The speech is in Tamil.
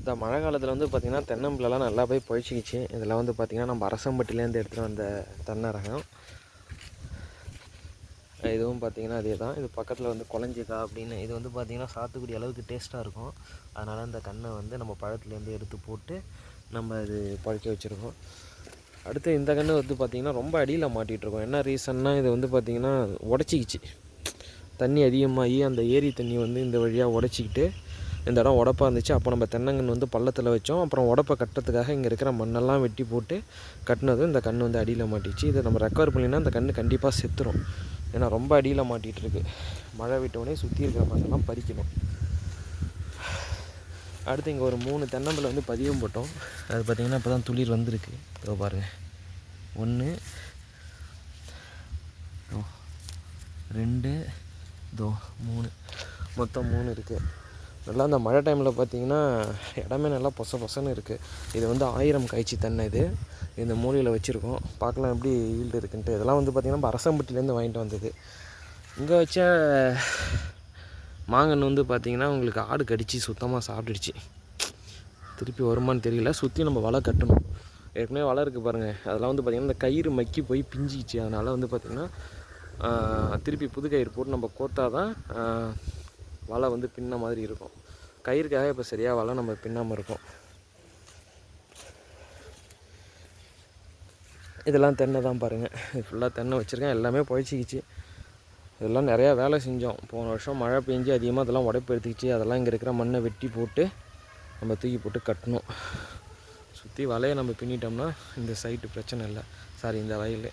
இந்த மழை காலத்தில் வந்து பார்த்திங்கன்னா தென்னம்பிள்ளைலாம் நல்லா போய் பொழிச்சிக்கிச்சு. இதெல்லாம் வந்து பார்த்திங்கன்னா நம்ம அரசம்பட்டிலேருந்து எடுத்துகிட்டு வந்த தென்னை ரகம். இதுவும் பார்த்திங்கன்னா அதே தான். இது பக்கத்தில் வந்து குழஞ்சிக்கா அப்படின்னு. இது வந்து பார்த்திங்கன்னா சாத்துக்குடி அளவுக்கு டேஸ்ட்டாக இருக்கும். அதனால் இந்த கன்றை வந்து நம்ம பழத்துலேருந்து எடுத்து போட்டு நம்ம இது பழுக்க வச்சுருக்கோம். அடுத்து இந்த கன்று வந்து பார்த்திங்கன்னா ரொம்ப அடியில் மாட்டிகிட்ருக்கோம். என்ன ரீசன்னா இது வந்து பார்த்திங்கன்னா உடச்சிக்கிச்சு. தண்ணி அதிகமாகி அந்த ஏரி தண்ணி வந்து இந்த வழியாக உடச்சிக்கிட்டு இந்த இடம் உடப்பாக இருந்துச்சு. அப்போ நம்ம தென்னங்கன்று வந்து பள்ளத்தில் வச்சோம். அப்புறம் உடப்பை கட்டுறதுக்காக இங்கே இருக்கிற மண்ணெல்லாம் வெட்டி போட்டு கட்டினதும் இந்த கன்று வந்து அடியில் மாட்டிச்சு. இதை நம்ம ரெக்கவர் பண்ணினா இந்த கன்று கண்டிப்பாக செத்துரும். ஏன்னா ரொம்ப அடியில் மாட்டிகிட்ருக்கு. மழை விட்டோடனே சுற்றி இருக்கிற மண்ணெல்லாம் பறிக்கணும். அடுத்து இங்கே ஒரு 3 தென்னம்பிள்ளை வந்து பதியம் போட்டோம். அது பார்த்திங்கன்னா இப்போ தான் துளிர் வந்திருக்கு. இதோ பாருங்கள், 1 2 3, மொத்தம் 3 இருக்குது. நல்லா இந்த மழை டைமில் பார்த்திங்கன்னா இடமே நல்லா பொசன்னு இருக்குது. இது வந்து 1000 காய்ச்சி தென்னை. இது இந்த மூலையில் வச்சுருக்கோம். பார்க்கலாம் எப்படி ஈல்டு இருக்குன்ட்டு. இதெல்லாம் வந்து பார்த்திங்கன்னா நம்ம அரசம்பட்டிலேருந்து வாங்கிட்டு வந்தது. இங்கே வச்ச மாங்கன்று வந்து பார்த்திங்கன்னா உங்களுக்கு ஆடு கடித்து சுத்தமாக சாப்பிட்டுடுச்சு. திருப்பி வருமானு தெரியல. சுற்றி நம்ம வலை கட்டணும். ஏற்கனவே வலை இருக்குது பாருங்கள். அதெல்லாம் வந்து பார்த்திங்கன்னா இந்த கயிறு மக்கி போய் பிஞ்சிச்சு. அதனால் வந்து பார்த்திங்கன்னா திருப்பி புது கயிறு போட்டு நம்ம கோத்தா தான் வலை வந்து பின்ன மாதிரி இருக்கும். கயிறுக்காக இப்போ சரியாக வலை நம்ம பின்னாமல் இருக்கும். இதெல்லாம் தென்னை தான் பாருங்கள். இது ஃபுல்லாக தென்னை வச்சுருக்கேன். எல்லாமே பொழிச்சிக்கிச்சு. இதெல்லாம் நிறையா வேலை செஞ்சோம். போன வருஷம் மழை பெஞ்சு அதிகமாக அதெல்லாம் உடைப்பு எடுத்துக்கிச்சு. அதெல்லாம் இங்கே இருக்கிற மண்ணை வெட்டி போட்டு நம்ம தூக்கி போட்டு கட்டணும். சுற்றி வலையை நம்ம பின்னிட்டோம்னா இந்த சைட்டு பிரச்சனை இல்லை. சாரி, இந்த வயல்